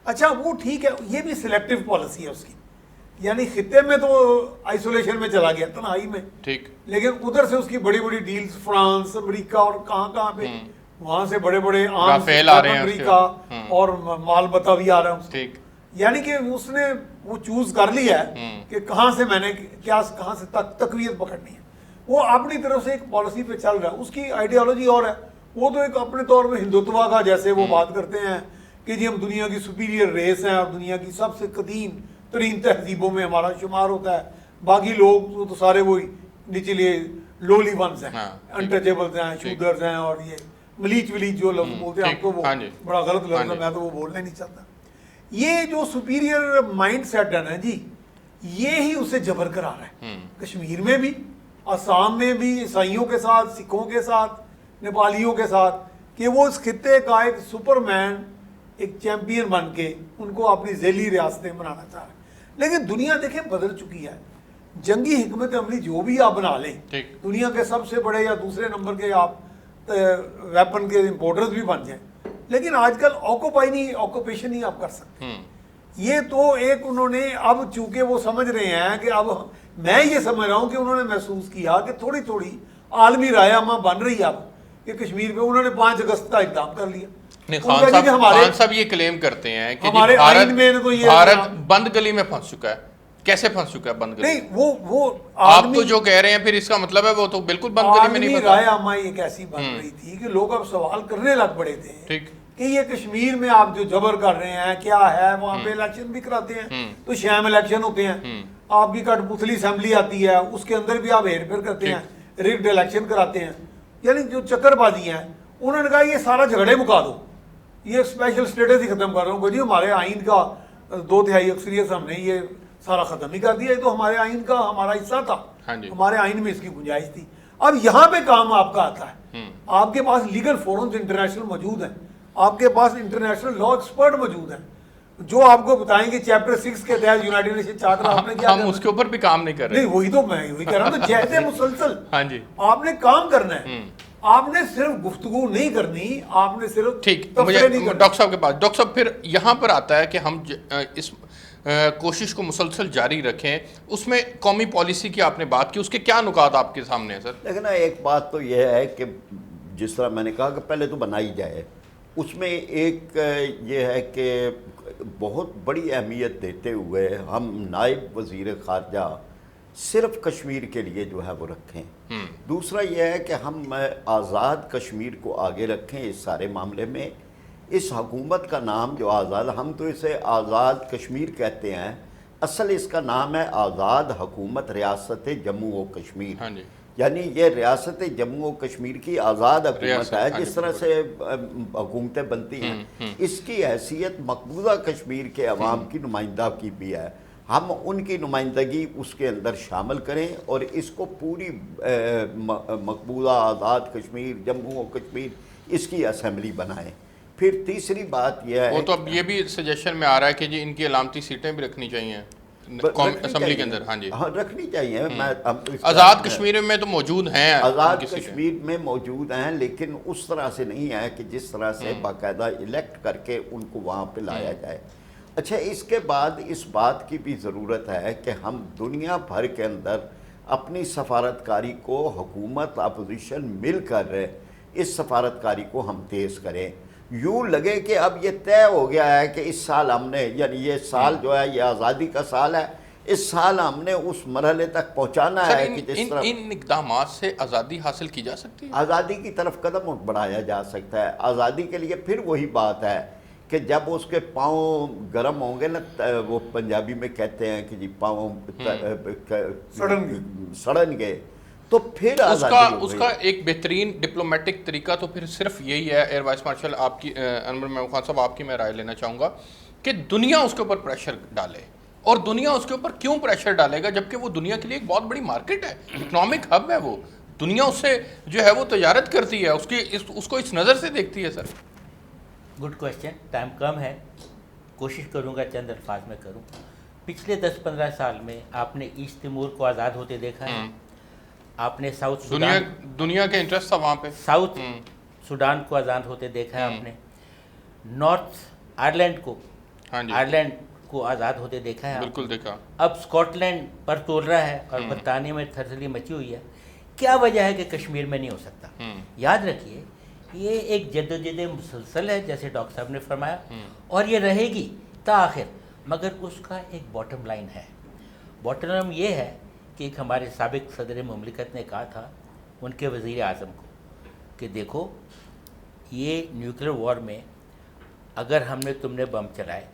اچھا وہ ٹھیک ہے, یہ بھی سلیکٹیو پالیسی ہے اس کی, یعنی خطے میں تو آئسولیشن میں چلا گیا تنہائی میں, ٹھیک, لیکن ادھر سے اس کی بڑی بڑی ڈیلز فرانس, امریکہ اور کہاں پہ وہاں سے بڑے بڑے امریکہ اور مال بتا بھی آ رہا ہے ٹھیک, یعنی کہ اس نے وہ چوز کر لیا ہے کہ کہاں سے میں نے کہاں سے تقویت پکڑنی ہے. وہ اپنی طرف سے ایک پالیسی پہ چل رہا ہے, اس کی آئیڈیالوجی اور ہے. وہ تو ایک اپنے طور پہ ہندوتوا کا جیسے وہ بات کرتے ہیں کہ جی ہم دنیا کی سپیریئر ریس ہیں اور دنیا کی سب سے قدیم ترین تہذیبوں میں ہمارا شمار ہوتا ہے, باقی لوگ تو سارے وہی نچلے لولی ونز ہیں, انٹچیبلز ہیں, شودرز ہیں, اور یہ ملیچ جو لفظ بولتے ہیں ہم تو وہ بڑا غلط لفظ ہے, میں تو وہ بولنا نہیں چاہتا. یہ جو سپیریئر مائنڈ سیٹ ہے نا جی, یہ ہی اسے جبر کرا رہا ہے. کشمیر میں بھی, آسام میں بھی, عیسائیوں کے ساتھ, سکھوں کے ساتھ, نیپالیوں کے ساتھ, کہ وہ اس خطے کا ایک سپر مین, ایک چیمپئن بن کے ان کو اپنی ذیلی ریاستیں بنانا چاہ رہے ہیں. لیکن دنیا دیکھیں بدل چکی ہے. جنگی حکمت عملی جو بھی آپ بنا لیں, دنیا کے سب سے بڑے یا دوسرے نمبر کے آپ ویپن کے امپورٹرز بھی بن جائیں, لیکن آج کل آکوپیشن ہی آپ کر سکتے ہیں. یہ تو ایک انہوں نے اب چونکہ وہ سمجھ رہے ہیں کہ اب میں یہ سمجھ رہا ہوں کہ انہوں نے محسوس کیا کہ تھوڑی تھوڑی عالمی رائے عامہ بن رہی ہے اب کہ کشمیر پہ انہوں نے 5 اگست کا اقدام کر لیا. خان صاحب یہ کلیم کرتے ہیں کہ بھارت بند گلی میں پھنس چکا ہے. کیسے پھنس چکا ہے بند گلی؟ نہیں وہ آپ تو جو کہہ رہے ہیں پھر اس کا مطلب ہے وہ تو بالکل بند گلی میں نہیں پھنسا. رائے عامہ ایک ایسی بن رہی تھی کہ لوگ اب سوال کرنے لگ پڑے تھے کہ یہ کشمیر میں آپ جو جبر کر رہے ہیں کیا ہے, وہاں پہ الیکشن بھی کراتے ہیں تو شام الیکشن ہوتے ہیں, آپ کی کٹ پتلی اسمبلی آتی ہے اس کے اندر بھی آپ ہیر پھیر کرتے ہیں, ریگڈ الیکشن کراتے ہیں, یعنی جو چکر بازی ہیں. انہوں نے کہا یہ سارا جھگڑے مکا دو, یہ اسپیشل اسٹیٹس ہی ختم کر رہا ہوں. جی ہمارے آئین کا 2/3 اکثریت ہم نے یہ سارا ختم ہی کر دیا, یہ تو ہمارے آئین کا ہمارا حصہ تھا, ہمارے آئین میں اس کی گنجائش تھی. اب یہاں پہ کام آپ کا آتا ہے, آپ کے پاس لیگل فورمز انٹرنیشنل موجود ہیں, آپ کے پاس انٹرنیشنل لا ایکسپرٹ موجود ہیں جو آپ کو بتائیں کہ چیپٹر 6 کے تحت یونائیٹڈ نیشن چارٹر آپ نے کیا, ہم اس کے اوپر بھی کام نہیں کر رہے. نہیں وہی تو میں وہی کہہ رہا ہوں, تو جہد مسلسل آپ نے کام کرنا ہے, آپ نے صرف گفتگو نہیں کرنی, آپ نے صرف ٹھیک. مجھے ڈاکٹر صاحب کے پاس, ڈاکٹر صاحب پھر یہاں پر آتا ہے کہ ہم اس کوشش کو مسلسل جاری رکھیں, اس میں قومی پالیسی کی آپ نے بات کی, اس کے کیا نکات آپ کے سامنے ہیں سر؟ لیکن ایک بات تو یہ ہے کہ جس طرح میں نے کہا کہ پہلے تو بنائی جائے, اس میں ایک یہ ہے کہ بہت بڑی اہمیت دیتے ہوئے ہم نائب وزیر خارجہ صرف کشمیر کے لیے جو ہے وہ رکھیں. دوسرا یہ ہے کہ ہم آزاد کشمیر کو آگے رکھیں اس سارے معاملے میں. اس حکومت کا نام جو آزاد, ہم تو اسے آزاد کشمیر کہتے ہیں, اصل اس کا نام ہے آزاد حکومت ریاست جموں و کشمیر. یعنی یہ ریاست جموں و کشمیر کی آزاد حکومت ہے. جس طرح سے حکومتیں بنتی ہیں, اس کی حیثیت مقبوضہ کشمیر کے عوام کی نمائندہ کی بھی ہے. ہم ان کی نمائندگی اس کے اندر شامل کریں اور اس کو پوری مقبوضہ آزاد کشمیر, جموں و کشمیر, اس کی اسمبلی بنائیں. پھر تیسری بات یہ ہے, وہ تو اب یہ بھی سجیشن میں آ رہا ہے کہ جی ان کی علامتی سیٹیں بھی رکھنی چاہیے اسمبلی کے اندر. ہاں رکھنی چاہیے. آزاد کشمیر میں تو موجود ہیں, آزاد کشمیر میں موجود ہیں, لیکن اس طرح سے نہیں ہے کہ جس طرح سے باقاعدہ الیکٹ کر کے ان کو وہاں پہ لایا جائے. اچھا, اس کے بعد اس بات کی بھی ضرورت ہے کہ ہم دنیا بھر کے اندر اپنی سفارتکاری کو, حکومت اپوزیشن مل کر اس سفارتکاری کو ہم تیز کریں. یوں لگے کہ اب یہ طے ہو گیا ہے کہ اس سال ہم نے, یعنی یہ سال جو ہے یہ آزادی کا سال ہے, اس سال ہم نے اس مرحلے تک پہنچانا ہے کہ جس طرح ان اقدامات سے آزادی حاصل کی جا سکتی ہے. آزادی کی طرف قدم بڑھایا جا سکتا ہے. آزادی کے لیے پھر وہی بات ہے کہ جب اس کے پاؤں گرم ہوں گے نا, وہ پنجابی میں کہتے ہیں کہ جی پاؤں سڑن گے, تو پھر اس کا ایک بہترین ڈپلومیٹک طریقہ تو پھر صرف یہی ہے. ایئر وائس مارشل آپ کی انور محمود خان صاحب آپ کی میں رائے لینا چاہوں گا کہ دنیا اس کے اوپر پریشر ڈالے. اور دنیا اس کے اوپر کیوں پریشر ڈالے گا جبکہ وہ دنیا کے لیے ایک بہت بڑی مارکیٹ ہے, اکنامک ہب ہے, وہ دنیا اس سے جو ہے وہ تجارت کرتی ہے, اس کو اس نظر سے دیکھتی ہے. Sir good question. ٹائم کم ہے, کوشش کروں گا چند الفاظ میں کروں. پچھلے 10-15 سال میں آپ نے ایسٹ تیمور کو آزاد ہوتے دیکھا ہے, آپ نے ساؤتھ سوڈان, دنیا کے انٹرسٹ تھا وہاں پہ, ساؤتھ سوڈان کو آزاد ہوتے دیکھا ہے آپ نے, نارتھ آئرلینڈ کو, آئرلینڈ کو آزاد ہوتے دیکھا ہے, بالکل دیکھا. اب اسکاٹ لینڈ پر تول رہا ہے اور برطانیہ میں تھرتھلی مچی ہوئی ہے. کیا وجہ ہے کہ کشمیر میں نہیں ہو سکتا؟ یاد رکھیے یہ ایک جدوجہد مسلسل ہے جیسے ڈاکٹر صاحب نے فرمایا, اور یہ رہے گی تاخیر, مگر اس کا ایک باٹم لائن ہے. باٹم لائن یہ ہے کہ ایک ہمارے سابق صدر مملکت نے کہا تھا ان کے وزیر اعظم کو کہ دیکھو یہ نیوکلیر وار میں اگر تم نے بم چلائے,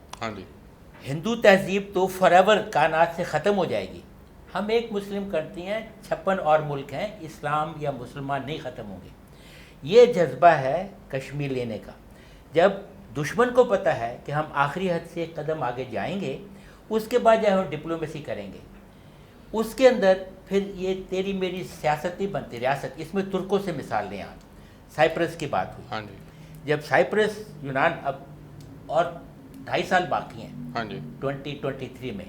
ہندو تہذیب تو فار ایور کائنات سے ختم ہو جائے گی. ہم ایک مسلم کنٹری ہیں, 56 اور ملک ہیں, اسلام یا مسلمان نہیں ختم ہوں گے. یہ جذبہ ہے کشمیر لینے کا. جب دشمن کو پتہ ہے کہ ہم آخری حد سے ایک قدم آگے جائیں گے, اس کے بعد جو ہم ڈپلومیسی کریں گے, اس کے اندر پھر یہ تیری میری سیاست نہیں بنتی, ریاست. اس میں ترکوں سے مثال لیں, آپ سائپرس کی بات ہوئی, جب سائپرس یونان اب اور 2.5 سال باقی ہیں 2023 میں,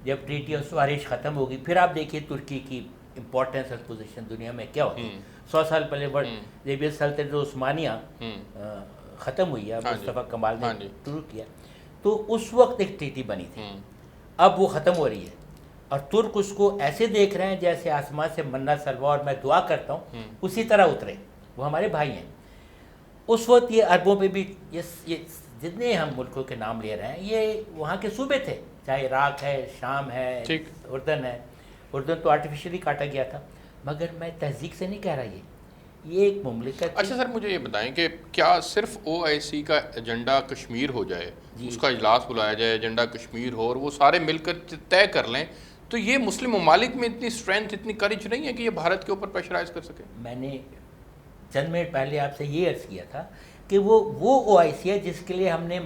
جب ٹریٹی آف سوارش ختم ہوگی, پھر آپ دیکھیے ترکی کی امپورٹنس اور پوزیشن دنیا میں کیا ہوگی. 100 سال پہلے جب یہ سلطنت عثمانیہ ختم ہوئی ہے, مصطفیٰ کمال نے شروع کیا, تو اس وقت ایک ٹریٹی بنی تھی, اب وہ ختم ہو رہی ہے, اور ترک اس کو ایسے دیکھ رہے ہیں جیسے آسمان سے منا سلوا, اور میں دعا کرتا ہوں اسی طرح اترے. وہ ہمارے بھائی ہیں. اس وقت یہ عربوں پہ بھی یہ جتنے ہم ملکوں کے نام لے رہے ہیں یہ وہاں کے صوبے تھے, چاہے عراق ہے, شام ہے, اردن ہے. اردن تو آرٹیفیشلی کاٹا گیا تھا, مگر میں تہذیب سے نہیں کہہ رہا, یہ ایک مملکت. اچھا سر مجھے یہ بتائیں کہ کیا صرف OIC کا ایجنڈا کشمیر ہو جائے, اس کا اجلاس بلایا جائے, ایجنڈا کشمیر ہو, اور وہ سارے مل کر طے کر لیں, تو یہ مسلم ممالک میں اتنی اسٹرینتھ, اتنی کریج نہیں ہے کہ یہ بھارت کے اوپر پریشرائز کر سکے؟ میں نے چند منٹ پہلے آپ سے یہ عرض کیا تھا کہ وہ OIC ہے جس کے لیے ہم نے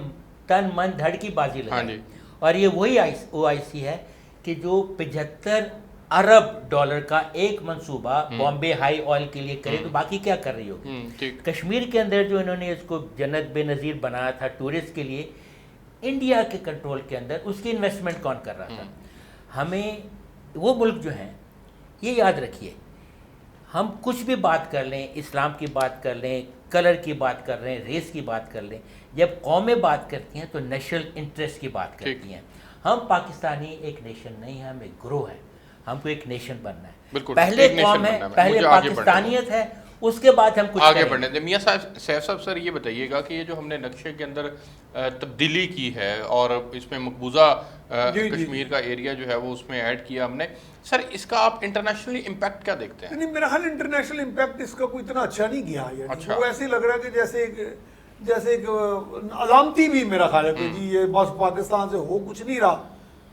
تن من دھڑ کی بازی لگائی, اور یہ وہی OIC ہے کہ جو 75 ارب ڈالر کا ایک منصوبہ بامبے ہائی آئل کے لیے کرے, تو باقی کیا کر رہی ہوگی. کشمیر کے اندر جو انہوں نے اس کو جنت بے نظیر بنایا تھا ٹورسٹ کے لیے, انڈیا کے کنٹرول کے اندر اس کی انویسٹمنٹ کون کر رہا تھا؟ ہمیں وہ ملک جو ہیں, یہ یاد رکھیے, ہم کچھ بھی بات کر لیں, اسلام کی بات کر لیں, کلر کی بات کر رہے ہیں, ریس کی بات کر لیں, جب قومیں بات کرتی ہیں تو نیشنل انٹرسٹ کی بات کرتی ہیں. ہم پاکستانی ایک نیشن نہیں ہیں, ہم ایک گروہ ہیں, ہم کو ایک نیشن بننا ہے. پہلے قوم ہے, پہلے پاکستانیت ہے, اس کے بعد ہم کچھ آگے بڑھنے دیں. میاں صاحب, سیف صاحب سر یہ بتائیے گا کہ یہ جو ہم نے نقشے کے اندر تبدیلی کی ہے اور اس میں مقبوضہ کشمیر کا ایریا جو ہے وہ اس میں ایڈ کیا ہم نے, سر اس کا آپ انٹرنیشنلی امپیکٹ کیا دیکھتے ہیں؟ نہیں, میرا خیال انٹرنیشنل امپیکٹ اس کا کوئی اتنا اچھا نہیں گیا. وہ ایسے لگ رہا ہے کہ جیسے ایک علامتی بھی میرا خیال ہے کہ جی یہ بس پاکستان سے ہو کچھ نہیں رہا,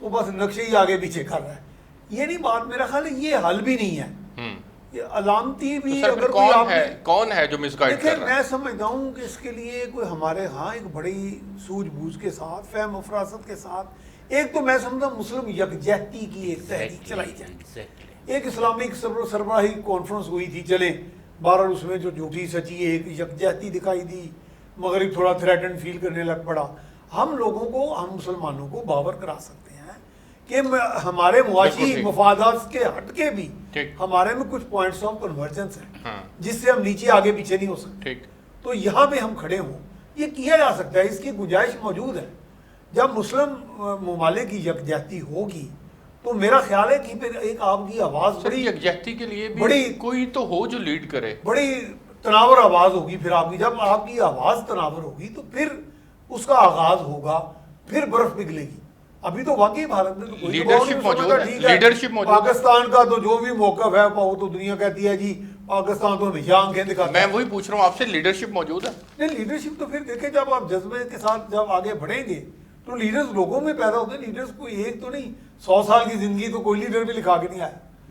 وہ بس نقشے ہی آگے پیچھے کر رہا ہے. یہ نہیں بات, میرا خیال ہے یہ حل بھی نہیں ہے, یہ علامتی بھی. اگر کون ہے جو مس گائیڈ کر رہا ہے؟ میں سمجھتا ہوں کہ اس کے لیے کوئی ہمارے ہاں ایک بڑی سوجھ بوجھ کے ساتھ, فہم و فراست کے ساتھ, ایک تو میں سمجھتا ہوں مسلم یکجہتی کی ایک تحریک چلائی جائے. ایک اسلامک سربراہی کانفرنس ہوئی تھی, چلیں بہرحال اس میں جو جھوٹی سچی ایک یکجہتی دکھائی دی, مغرب تھوڑا تھریٹن فیل کرنے لگ پڑا. ہم لوگوں کو, ہم مسلمانوں کو باور کرا سکتے ہیں کہ ہمارے معاشی مفادات کے ہٹ کے بھی ہمارے میں کچھ پوائنٹس آف کنورجنس ہیں جس سے ہم نیچے آگے پیچھے نہیں ہو سکتے. تو یہاں پہ ہم کھڑے ہوں, یہ کیا جا سکتا ہے, اس کی گنجائش موجود ہے. جب مسلم ممالک کی یکجہتی ہوگی تو میرا خیال ہے کہ پھر ایک آپ کی آواز بڑی یکجہتی کے لیے بڑی کوئی تو ہو جو لیڈ کرے, بڑی تناور آواز ہوگی. پھر آپ کی جب آپ کی آواز تناور ہوگی تو پھر اس کا آغاز ہوگا, پھر برف پگھلے گی. ابھی تو واقعی بھارت میں تو کوئی لیڈرشپ موجود ہے, لیڈرشپ موجود ہے. پاکستان کا تو جو بھی موقف ہے وہ تو دنیا کہتی ہے جی پاکستان تو ہمیشہ آنکھیں دکھاتا ہے. میں وہی پوچھ رہا ہوں آپ سے, لیڈرشپ موجود ہے؟ نہیں, لیڈرشپ تو پھر دیکھیں جب آپ جذبے کے ساتھ جب آگے بڑھیں گے تو لیڈرز لوگوں میں پیدا ہوتے ہیں. لیڈرز کوئی ایک تو نہیں, 100 سال کی زندگی تو کوئی لیڈر بھی لکھا کے نہیں آیا.